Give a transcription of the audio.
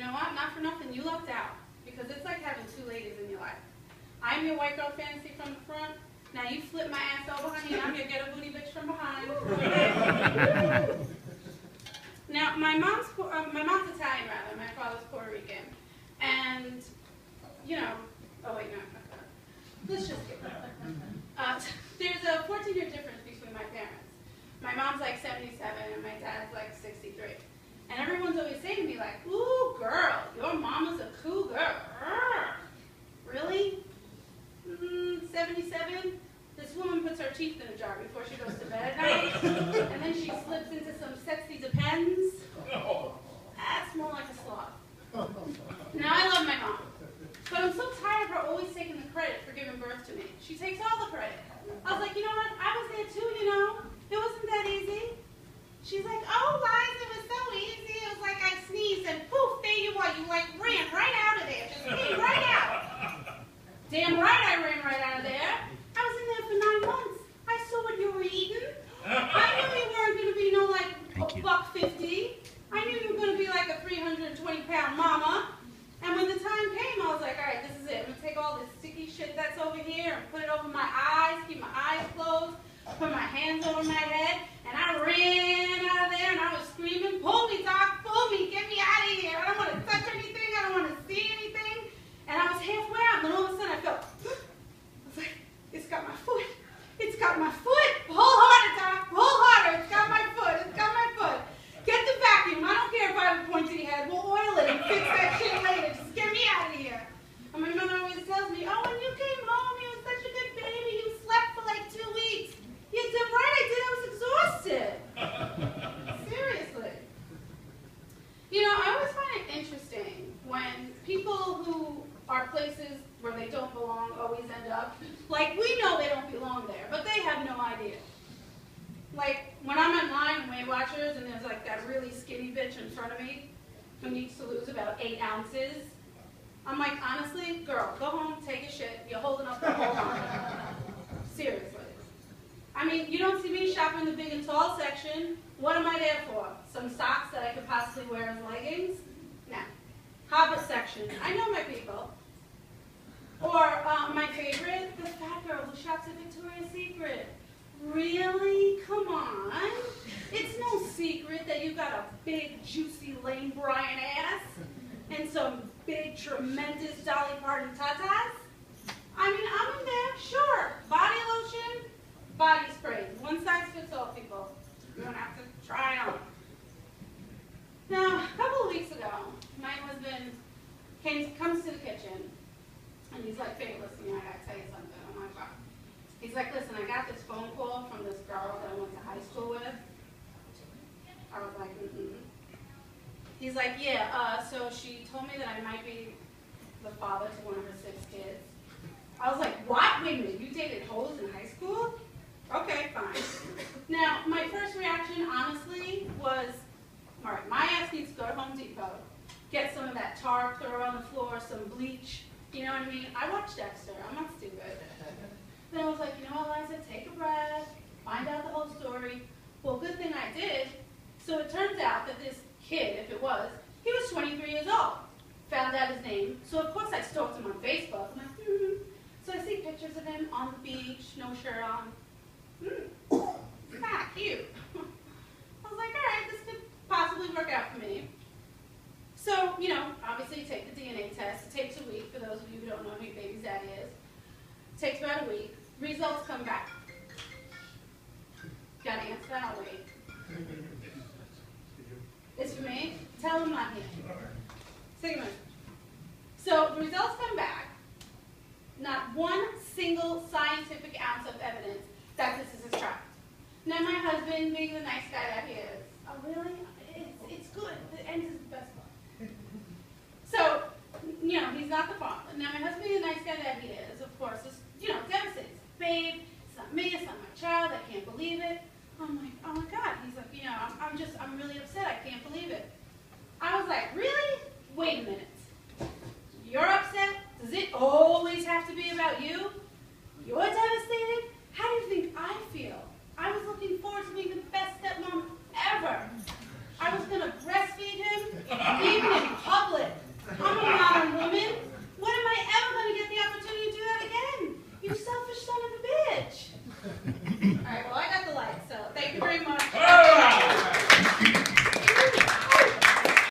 know what? Not for nothing, you lucked out. Because it's like having two ladies in your life. I'm your white girl fantasy from the front. Now you flip my ass over, honey, and I'm your ghetto booty bitch from behind. Now, my mom's Italian, rather. My father's Puerto Rican. And, you know, oh wait, no. Let's just get that. There's a 14-year difference between my parents. My mom's like 77 and my dad's like 63. And everyone's always saying to me like, ooh, girl, your mama's a cool girl. Really? 77? This woman puts her teeth in a jar before she goes to bed at night. And then she slips into some sexy Depends. That's more like a sloth. Now, I love my mom. But I'm so tired of her always taking the credit for giving birth to me. She takes all the credit. I was like, you know what? I was there too, you know. It wasn't that easy. She's like, oh, Liza, it was so easy. It was like I sneezed and poof, there you are. You like ran right out of there. Just came right out. Damn right I ran right out of there. I was in there for 9 months. I saw what you were eating. I knew you weren't going to be no like $1.50. I knew you were going to be like a 320-pound mama. And when the time came, I was like, all right, this is it. I'm going to take all this sticky shit that's over here and put it over my eyes, keep my eyes closed, put my hands over my head, and I ran out of there and I was screaming, pull me, doc, pull me, get me out of here. I don't want to touch anything. I don't want to see anything. And I was halfway out, and then all of a sudden I felt, I was like, it's got my foot. It's got my foot. Pull harder, doc, pull harder. It's got my foot. It's got my foot. Get the vacuum. I don't care if I have a pointy head. We'll oil it and fix that shit later. Just get me out of here. And my mother always tells me, oh, when you came home, you were such a good baby. You slept for like 2 weeks. You did right. I did. I was exhausted. Seriously. You know, I always find it interesting when people who are places where they don't belong always end up, like, we know they don't belong there, but they have no idea. Like, when I'm in line in Weight Watchers and there's like that really skinny bitch in front of me who needs to lose about 8 ounces, I'm like, honestly, girl, go home, take a shit. You're holding up the whole line. Seriously. I mean, you don't see me shopping the big and tall section. What am I there for? Some socks that I could possibly wear as leggings? No. Hobbit section. I know my people. Or my favorite, the fat girl who shops at Victoria's Secret. Really? Come on. It's no secret that you got a big, juicy Lane Bryant ass and some big, tremendous Dolly Parton tatas. I mean, I'm in there, sure. Body lotion, body spray. One size fits all, people. You don't have to try it on. Now, a couple of weeks ago, my husband comes to the kitchen, and he's like, babe, listen, I gotta tell you something. I'm like, wow. He's like, listen, I got this phone call from this girl that I went to high school with. I was like, He's like, yeah, so she told me that I might be the father to one of her 6 kids. I was like, what? Wait a minute, you dated hoes in high school? Okay, fine. Now, my first reaction, honestly, was, all right, my ass needs to go to Home Depot, get some of that tar, throw it on the floor, some bleach, you know what I mean? I watched Dexter, I'm not stupid. Then I was like, you know what, Liza, take a breath, find out the whole story. Well, good thing I did. So it turns out that this kid, if it was, he was 23 years old. Found out his name. So of course I stalked him on Facebook. I'm like, So I see pictures of him on the beach, no shirt on. Kind of cute. I was like, all right, this could possibly work out for me. So, you know, obviously you take the DNA test. It takes a week, for those of you who don't know who your baby's daddy is. It takes about a week. Results come back. Gotta answer that, I'll wait. It's for me? Tell them I'm here. Take a minute. So the results come back. Not one single scientific ounce of evidence that this is his child. Now my husband, being the nice guy that he is, oh really? It's good. The end is the best part. So, you know, he's not the father. Now my husband, being the nice guy that he is, of course, is, you know, devastated. Babe, it's not me, it's not my child, I can't believe it. I'm like, oh my God. He's like, you know, I'm really upset, I can't believe it. I was like, really? Wait a minute. You're upset? Does it always have to be about you? You're devastated? How do you think I feel? I was looking forward to being the best stepmom ever. I was going to breastfeed him, even in public. son of a bitch.